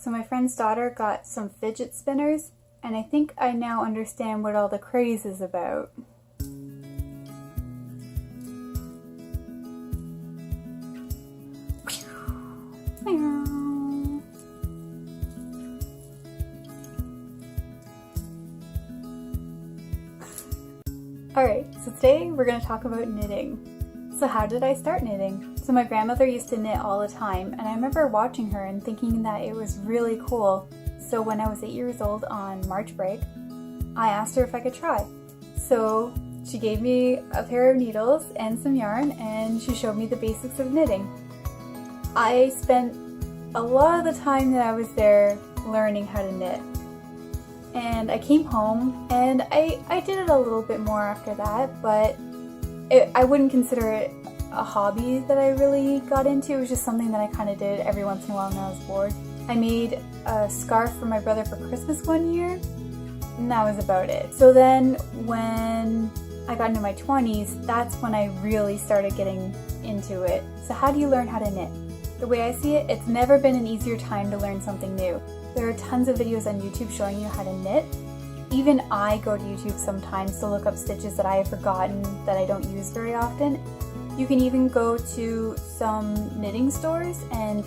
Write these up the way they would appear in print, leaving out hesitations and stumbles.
So my friend's daughter got some fidget spinners, and I think I now understand what all the craze is about. Alright, so today we're going to talk about knitting. So how did I start knitting? So my grandmother used to knit all the time, and I remember watching her and thinking that it was really cool. So when I was 8 years old on March break, I asked her if I could try. So she gave me a pair of needles and some yarn, and she showed me the basics of knitting. I spent a lot of the time that I was there learning how to knit. And I came home and I did it a little bit more after that, but I wouldn't consider it a hobby that I really got into. It was just something that I kind of did every once in a while when I was bored. I made a scarf for my brother for Christmas one year, and that was about it. So then when I got into my 20s, that's when I really started getting into it. So how do you learn how to knit? The way I see it, it's never been an easier time to learn something new. There are tons of videos on YouTube showing you how to knit. Even I go to YouTube sometimes to look up stitches that I have forgotten that I don't use very often. You can even go to some knitting stores and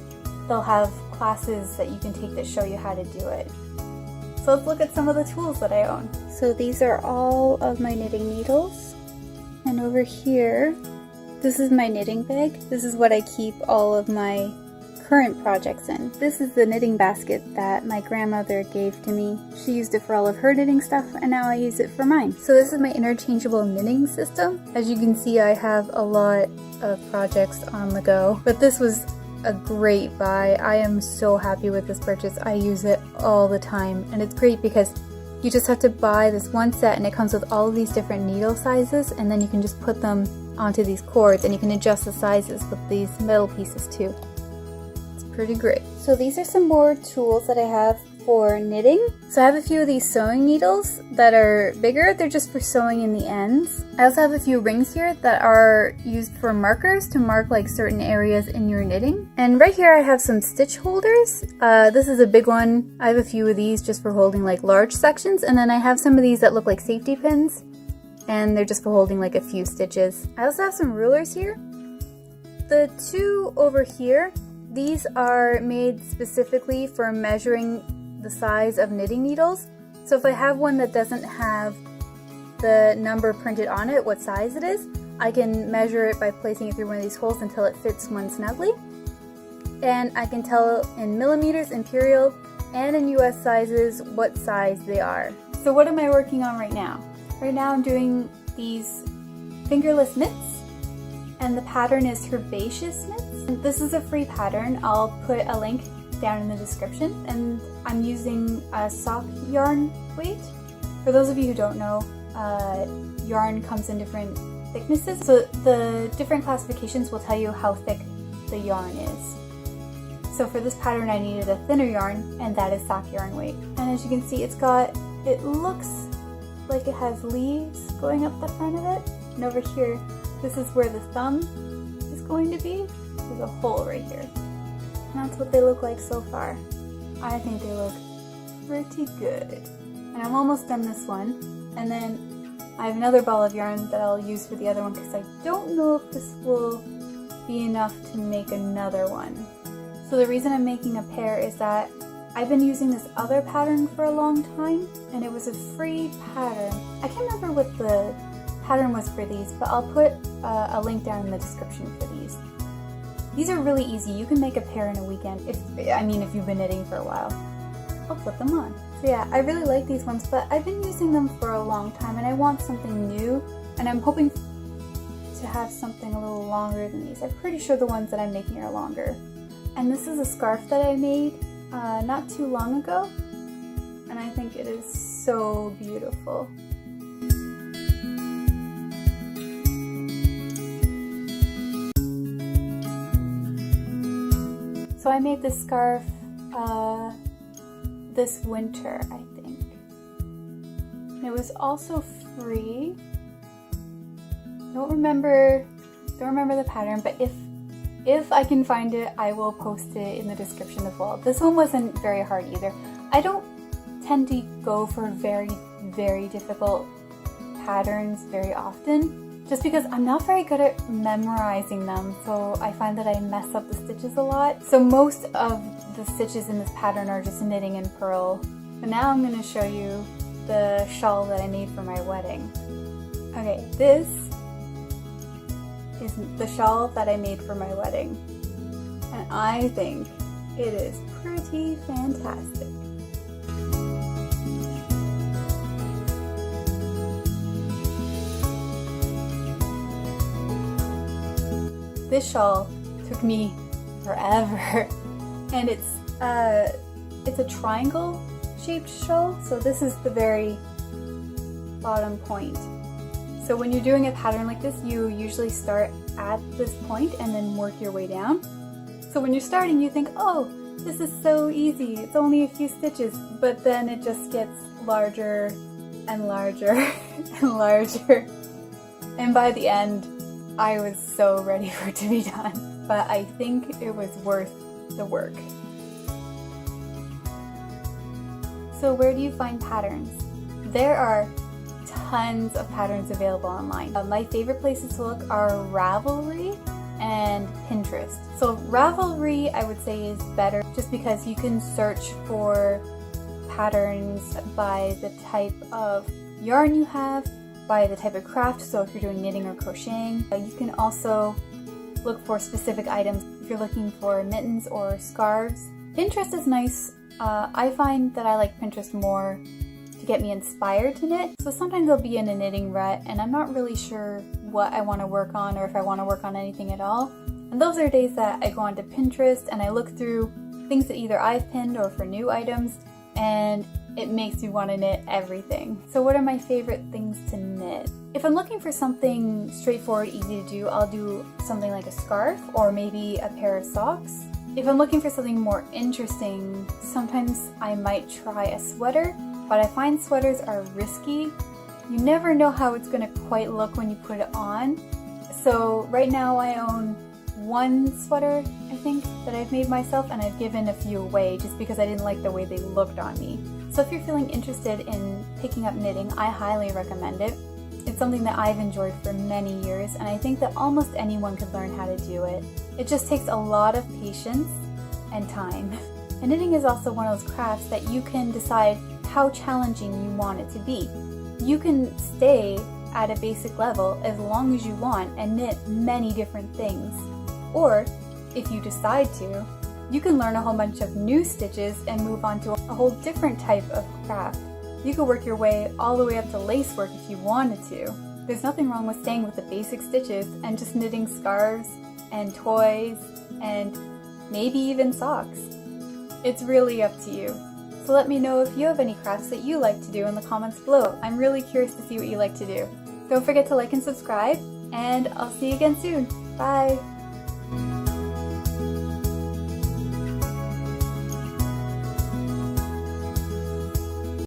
they'll have classes that you can take that show you how to do it. So let's look at some of the tools that I own. So these are all of my knitting needles. And over here, this is my knitting bag. This is what I keep all of my current projects in. This is the knitting basket that my grandmother gave to me. She used it for all of her knitting stuff, and now I use it for mine. So this is my interchangeable knitting system. As you can see, I have a lot of projects on the go, but this was a great buy. I am so happy with this purchase. I use it all the time, and it's great because you just have to buy this one set and it comes with all of these different needle sizes, and then you can just put them onto these cords and you can adjust the sizes with these metal pieces too. Pretty great. So these are some more tools that I have for knitting. So I have a few of these sewing needles that are bigger. They're just for sewing in the ends. I also have a few rings here that are used for markers to mark like certain areas in your knitting. And right here I have some stitch holders. This is a big one. I have a few of these just for holding like large sections, and then I have some of these that look like safety pins, and they're just for holding like a few stitches. I also have some rulers here. The two over here, these are made specifically for measuring the size of knitting needles. So if I have one that doesn't have the number printed on it, what size it is, I can measure it by placing it through one of these holes until it fits one snugly. And I can tell in millimeters, imperial, and in US sizes what size they are. So what am I working on right now? Right now I'm doing these fingerless mitts, and the pattern is Herbaceous Mitts. This is a free pattern. I'll put a link down in the description, and I'm using a sock yarn weight. For those of you who don't know, yarn comes in different thicknesses, so the different classifications will tell you how thick the yarn is. So for this pattern I needed a thinner yarn, and that is sock yarn weight. And as you can see, it looks like it has leaves going up the front of it, and over here, this is where the thumb is going to be. There's a hole right here. And that's what they look like so far. I think they look pretty good. And I'm almost done this one. And then I have another ball of yarn that I'll use for the other one because I don't know if this will be enough to make another one. So the reason I'm making a pair is that I've been using this other pattern for a long time, and it was a free pattern. I can't remember what the pattern was for these, but I'll put a link down in the description for these. These are really easy. You can make a pair in a weekend if you've been knitting for a while. I'll put them on. So yeah, I really like these ones, but I've been using them for a long time and I want something new, and I'm hoping to have something a little longer than these. I'm pretty sure the ones that I'm making are longer. And this is a scarf that I made not too long ago, and I think it is so beautiful. So I made this scarf this winter, I think. It was also free. Don't remember the pattern, but if If I can find it, I will post it in the description as well. This one wasn't very hard either. I don't tend to go for very, very difficult patterns very often, just because I'm not very good at memorizing them, so I find that I mess up the stitches a lot. So most of the stitches in this pattern are just knitting and purl. But now I'm going to show you the shawl that I made for my wedding. Okay, this is the shawl that I made for my wedding, and I think it is pretty fantastic. This shawl took me forever, and it's a triangle shaped shawl, so this is the very bottom point. So when you're doing a pattern like this, you usually start at this point and then work your way down. So when you're starting, you think, oh, this is so easy, it's only a few stitches, but then it just gets larger and larger and larger. And by the end, I was so ready for it to be done, but I think it was worth the work. So where do you find patterns? There are tons of patterns available online. My favorite places to look are Ravelry and Pinterest. So Ravelry, I would say, is better just because you can search for patterns by the type of yarn you have, by the type of craft, so if you're doing knitting or crocheting. You can also look for specific items if you're looking for mittens or scarves. Pinterest is nice. I find that I like Pinterest more to get me inspired to knit. So sometimes I'll be in a knitting rut and I'm not really sure what I want to work on or if I want to work on anything at all. And those are days that I go onto Pinterest and I look through things that either I've pinned or for new items, and it makes me want to knit everything. So what are my favorite things to knit? If I'm looking for something straightforward, easy to do, I'll do something like a scarf or maybe a pair of socks. If I'm looking for something more interesting, sometimes I might try a sweater, but I find sweaters are risky. You never know how it's going to quite look when you put it on. So right now I own one sweater, I think, that I've made myself, and I've given a few away just because I didn't like the way they looked on me. So if you're feeling interested in picking up knitting, I highly recommend it. It's something that I've enjoyed for many years, and I think that almost anyone could learn how to do it. It just takes a lot of patience and time. And knitting is also one of those crafts that you can decide how challenging you want it to be. You can stay at a basic level as long as you want and knit many different things. Or, if you decide to, you can learn a whole bunch of new stitches and move on to a whole different type of craft. You could work your way all the way up to lace work if you wanted to. There's nothing wrong with staying with the basic stitches and just knitting scarves and toys and maybe even socks. It's really up to you. So let me know if you have any crafts that you like to do in the comments below. I'm really curious to see what you like to do. Don't forget to like and subscribe, and I'll see you again soon. Bye!